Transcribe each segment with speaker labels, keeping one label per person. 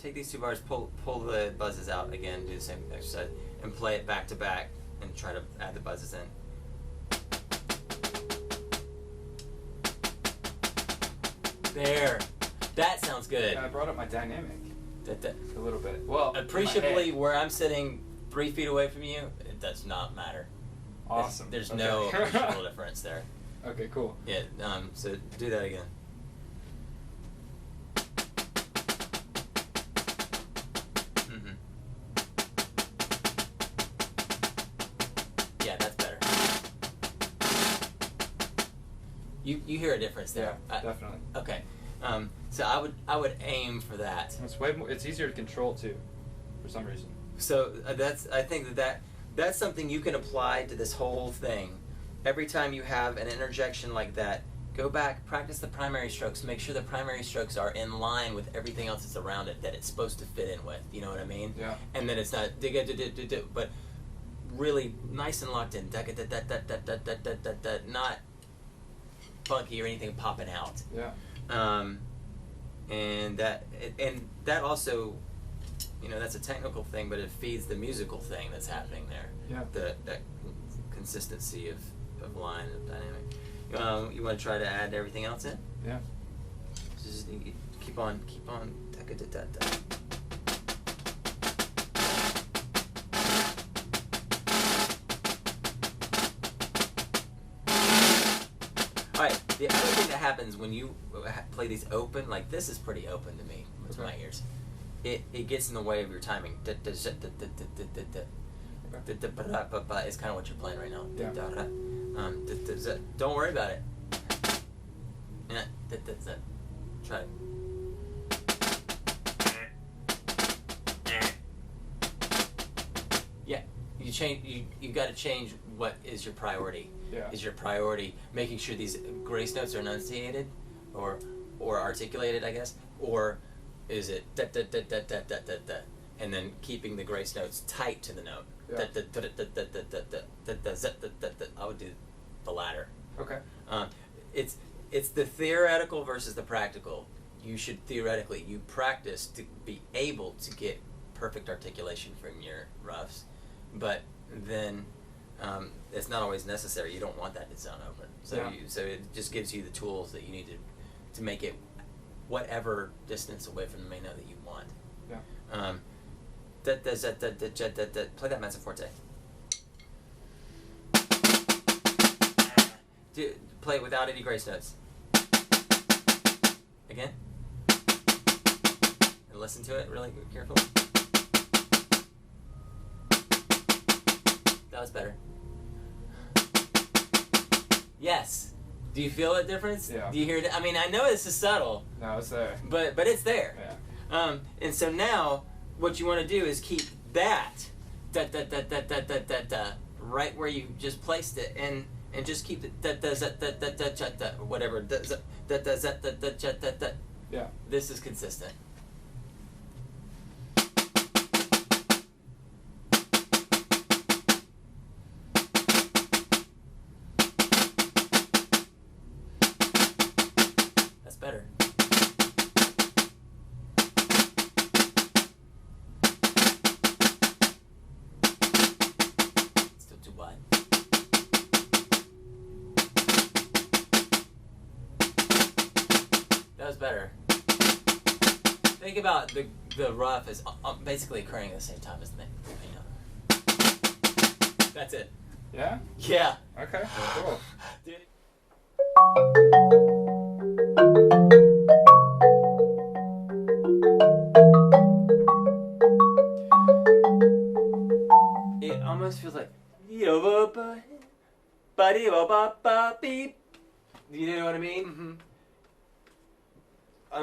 Speaker 1: take these 2 bars, pull the buzzes out again, do the same exercise, and play it back to back, and try to add the buzzes in. There. That sounds good.
Speaker 2: Yeah, I brought up my dynamic
Speaker 1: a
Speaker 2: little bit. Well,
Speaker 1: appreciably, where I'm sitting 3 feet away from you, it does not matter.
Speaker 2: Awesome.
Speaker 1: There's no appreciable difference there.
Speaker 2: Okay, cool.
Speaker 1: Yeah. So do that again. Yeah, that's better. You hear a difference there?
Speaker 2: Yeah, definitely.
Speaker 1: Okay. So I would aim for that.
Speaker 2: It's way more. It's easier to control too, for some reason.
Speaker 1: So I think that's something you can apply to this whole thing. Every time you have an interjection like that, go back, practice the primary strokes. Make sure the primary strokes are in line with everything else that's around it that it's supposed to fit in with. You know what I mean?
Speaker 2: Yeah.
Speaker 1: And then it's not but really nice and locked in. Not funky or anything popping out.
Speaker 2: Yeah.
Speaker 1: And that also, you know, that's a technical thing, but it feeds the musical thing that's happening there.
Speaker 2: Yeah.
Speaker 1: That consistency of line, of dynamic. You want to try to add everything else in?
Speaker 2: Yeah.
Speaker 1: Just keep on. Alright, the other thing that happens when you play these open, like this is pretty open to me, to my ears. It gets in the way of your timing. It's kind of what you're playing right now.
Speaker 2: Yeah.
Speaker 1: Don't worry about it. Try it. Yeah, you got to change what is your priority.
Speaker 2: Yeah.
Speaker 1: Is your priority making sure these grace notes are enunciated or articulated, I guess, or is it da da da da da da da da, and then keeping the grace notes tight to the note?
Speaker 2: Yeah.
Speaker 1: I would do the latter.
Speaker 2: Okay.
Speaker 1: It's the theoretical versus the practical. You should theoretically, you practice to be able to get perfect articulation from your roughs, but then it's not always necessary. You don't want that to sound open. So
Speaker 2: Yeah.
Speaker 1: so it just gives you the tools that you need to make it whatever distance away from the main note that you want.
Speaker 2: Yeah.
Speaker 1: Play that mezzo forte. Play it without any grace notes. Again. And listen to it really carefully. That was better. Yes. Do you feel that difference?
Speaker 2: Yeah.
Speaker 1: Do you hear it? I mean, I know this is subtle.
Speaker 2: No, it's there.
Speaker 1: But it's there.
Speaker 2: Yeah.
Speaker 1: And so now, what you want to do is keep that right where you just placed it, and just keep it whatever.
Speaker 2: Yeah.
Speaker 1: This is consistent. That's better. Still too wide. That was better. Think about the rough is basically occurring at the same time as the main note. That's it.
Speaker 2: Yeah?
Speaker 1: Yeah.
Speaker 2: Okay, cool.
Speaker 1: Dude. It almost feels like you know what I mean?
Speaker 3: Mm-hmm.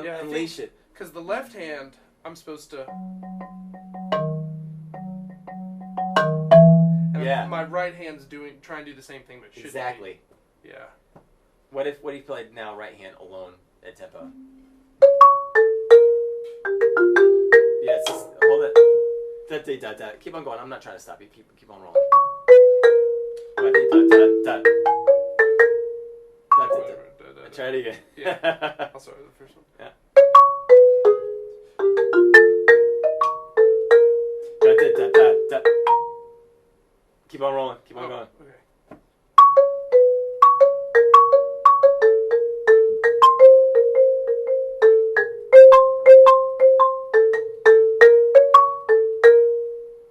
Speaker 1: Yeah, unleash it.
Speaker 3: Because the left hand, I'm supposed to. And
Speaker 1: Yeah.
Speaker 3: my right hand's trying to do the same thing, but shouldn't
Speaker 1: Exactly.
Speaker 3: be. Yeah.
Speaker 1: What if you played now right hand alone at tempo? Yes. Hold it. Da. Keep on going. I'm not trying to stop you. Keep on rolling. Da. Try it again.
Speaker 3: Yeah. I'll start with the first one.
Speaker 1: Yeah. Keep on rolling. Keep on
Speaker 3: Oh,
Speaker 1: going.
Speaker 3: okay.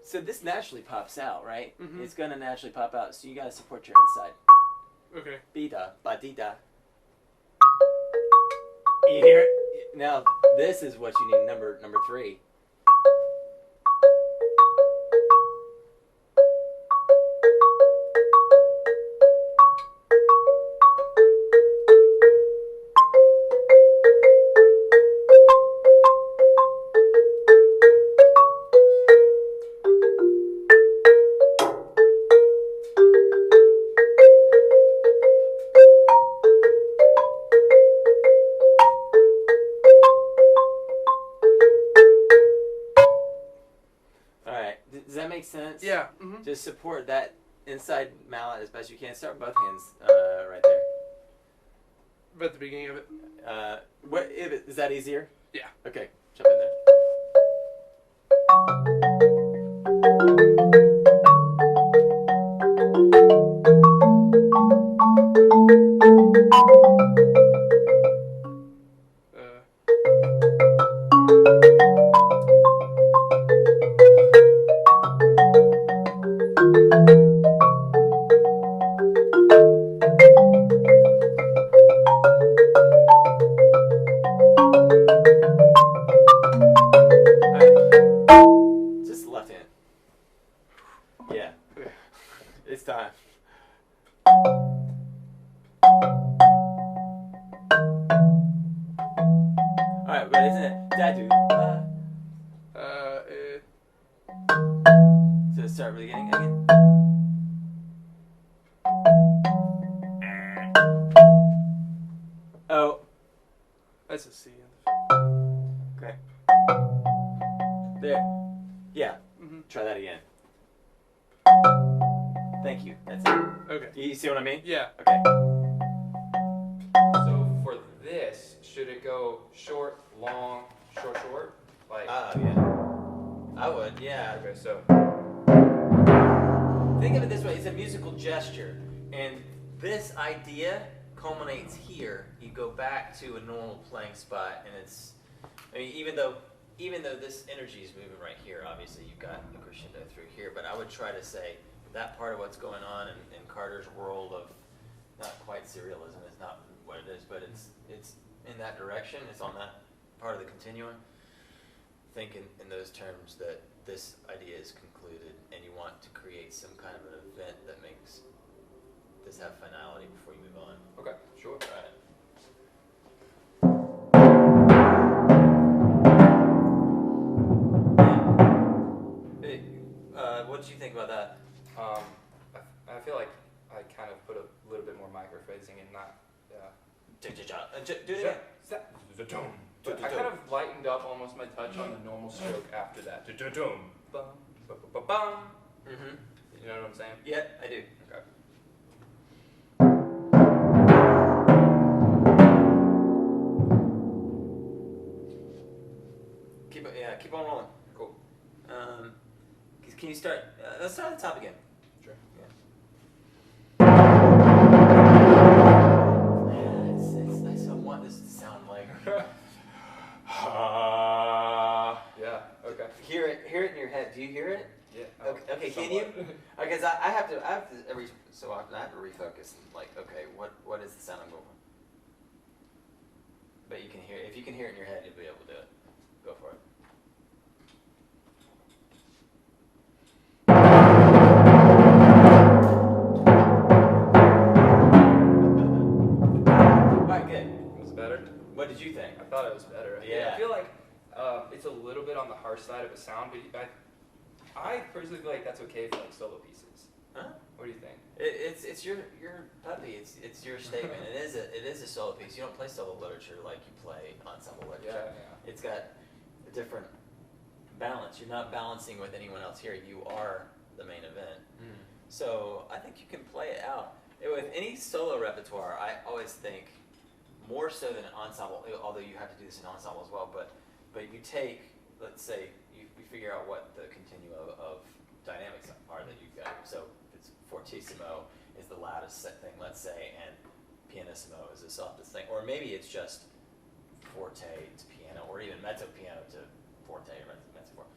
Speaker 1: So this naturally pops out, right?
Speaker 3: Mhm.
Speaker 1: It's gonna naturally pop out. So you gotta support your inside.
Speaker 3: Okay.
Speaker 1: Bida, ba-dida. You hear it? Now this is what you need. Number 3. Does that make sense?
Speaker 3: Yeah. Mm-hmm.
Speaker 1: Just support that inside mallet as best you can. Start with both hands right there.
Speaker 3: At the beginning of it.
Speaker 1: Is that easier?
Speaker 3: Yeah.
Speaker 1: Okay, jump in there. Just left hand. Yeah. It's time. Alright, but isn't it? Dadu. So start from the beginning again. Oh.
Speaker 3: That's a C.
Speaker 1: Okay. There. Yeah.
Speaker 3: Mm-hmm.
Speaker 1: Try that again. Thank you. That's it.
Speaker 3: Okay.
Speaker 1: You see what I mean?
Speaker 3: Yeah.
Speaker 1: Okay.
Speaker 2: So for this, should it go short, long, short, short? Like.
Speaker 1: Yeah. I would. Yeah.
Speaker 2: Okay, so.
Speaker 1: Think of it this way: it's a musical gesture, and this idea culminates here. You go back to a normal playing spot, and it's. I mean, even though this energy is moving right here, obviously you've got the crescendo through here, but I would try to say that part of what's going on in Carter's world of not quite serialism is not what it is, but it's in that direction. It's on that part of the continuum. Think in those terms that this idea is concluded, and you want to create some kind of an event that makes this have finality before you move on.
Speaker 2: Okay, sure.
Speaker 1: All right. What did you think about that?
Speaker 2: I feel like I kind of put a little bit more microphrasing and not.
Speaker 1: Do it again.
Speaker 2: But I kind of lightened up almost my touch on the normal stroke after that. Bum, ba-ba-ba-bum.
Speaker 1: Mm-hmm.
Speaker 2: You know what I'm saying?
Speaker 1: Yeah, I do.
Speaker 2: Okay.
Speaker 1: Keep on rolling.
Speaker 2: Cool.
Speaker 1: Can you start? Let's start at the top again.
Speaker 2: Sure.
Speaker 1: I want this to sound like.
Speaker 2: Yeah. Okay.
Speaker 1: Hear it in your head. Do you hear it?
Speaker 2: Yeah.
Speaker 1: Okay. Can you? Because I have to every so often I have to refocus. Like, okay, what is the sound I'm going for? But you can hear. If you can hear it in your head, you'll be able to do it. Go for it. Alright, good.
Speaker 2: Was it better?
Speaker 1: What did you think?
Speaker 2: I thought it was better.
Speaker 1: Yeah.
Speaker 2: I feel like it's a little bit on the harsh side of a sound, but I personally feel like that's okay for like solo pieces.
Speaker 1: Huh?
Speaker 2: What do you think?
Speaker 1: It's your puppy. It's your statement. It is a solo piece. You don't play solo literature like you play ensemble literature.
Speaker 2: Yeah.
Speaker 1: It's got a different balance. You're not balancing with anyone else here. You are the main event.
Speaker 2: Mm.
Speaker 1: So I think you can play it out. With any solo repertoire, I always think more so than an ensemble, although you have to do this in ensemble as well, but you take, let's say, you figure out what the continuum of dynamics are that you've got. So if fortissimo is the loudest thing, let's say, and pianissimo is the softest thing. Or maybe it's just forte to piano, or even mezzo piano to forte, or mezzo forte.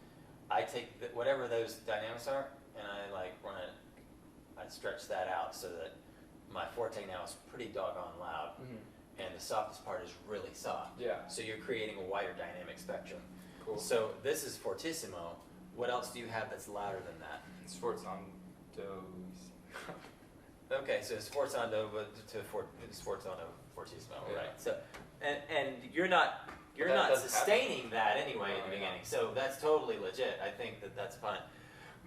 Speaker 1: I take whatever those dynamics are, and I I stretch that out so that my forte now is pretty doggone loud, and the softest part is really soft.
Speaker 2: Yeah.
Speaker 1: So you're creating a wider dynamic spectrum.
Speaker 2: Cool.
Speaker 1: So this is fortissimo. What else do you have that's louder than that?
Speaker 2: Sforzando.
Speaker 1: Okay, so sforzando to sforzando fortissimo,
Speaker 2: Yeah.
Speaker 1: right? So, and you're not sustaining that anyway in the beginning. So that's totally legit. I think that's fine.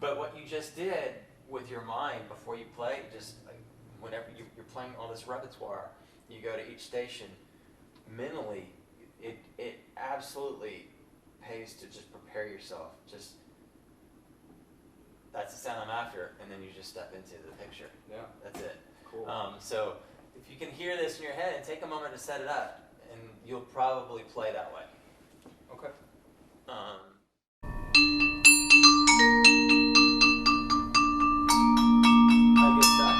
Speaker 1: But what you just did with your mind before you play, just like whenever you're playing all this repertoire, you go to each station mentally. It absolutely pays to just prepare yourself. Just that's the sound I'm after, and then you just step into the picture.
Speaker 2: Yeah.
Speaker 1: That's it.
Speaker 2: Cool.
Speaker 1: So if you can hear this in your head and take a moment to set it up, and you'll probably play that way.
Speaker 2: Okay.
Speaker 1: Good stuff.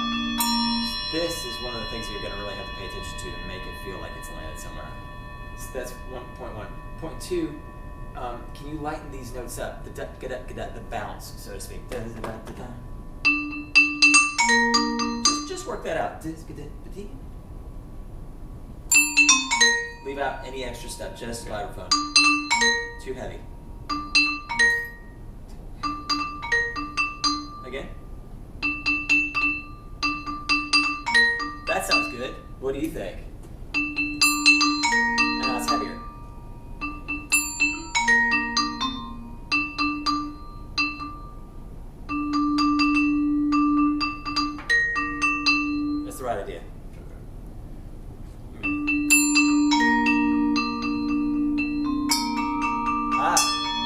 Speaker 1: This is one of the things that you're going to really have to pay attention to make it feel like it's landed somewhere. So that's 1.1. Point 2, can you lighten these notes up? The bounce, so to speak. Just work that out. Leave out any extra step, just vibraphone. Too heavy. Again. That sounds good. What do you think? Now it's heavier. That's the right idea.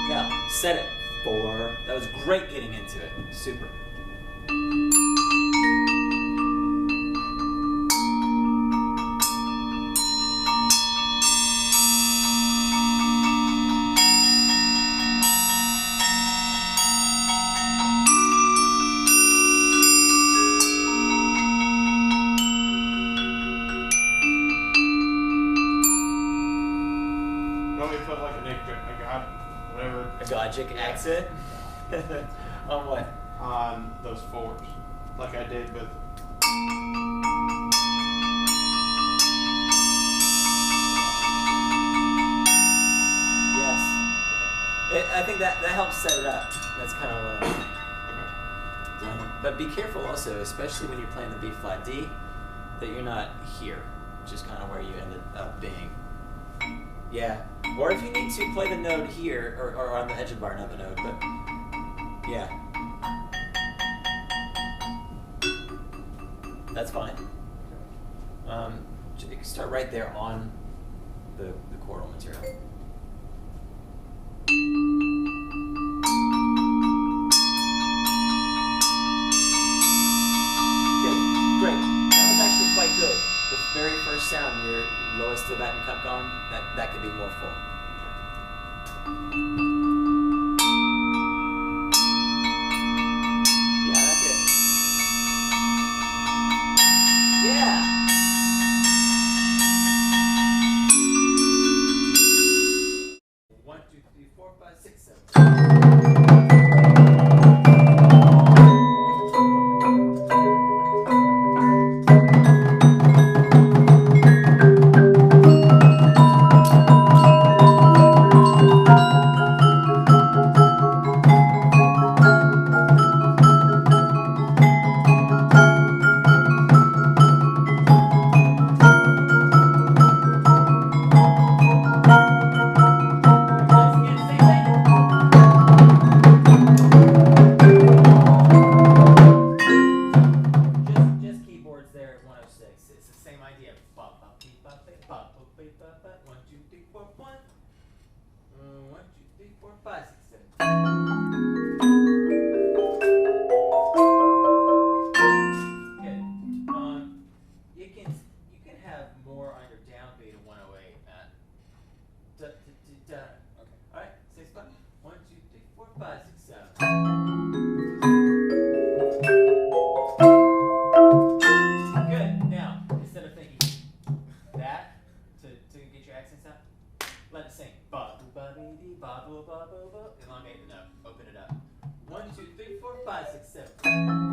Speaker 1: Now, set it. 4. That was great getting into it. Super. Accent? On what?
Speaker 4: On those 4s, like I did with.
Speaker 1: Yes. I think that helps set it up. That's kind of what but be careful also, especially when you're playing the B flat D, that you're not here, which is kind of where you ended up being. Yeah. Or if you need to play the note here, or on the edge of the bar, not the note, but yeah. That's fine. You can start right there on the chordal material. Good. Great. That was actually quite good. The very first sound, your lowest to that and cut going, that could be more full. Yeah, that's it. Yeah. One, two, three, 4, 5, 6, 7. 7.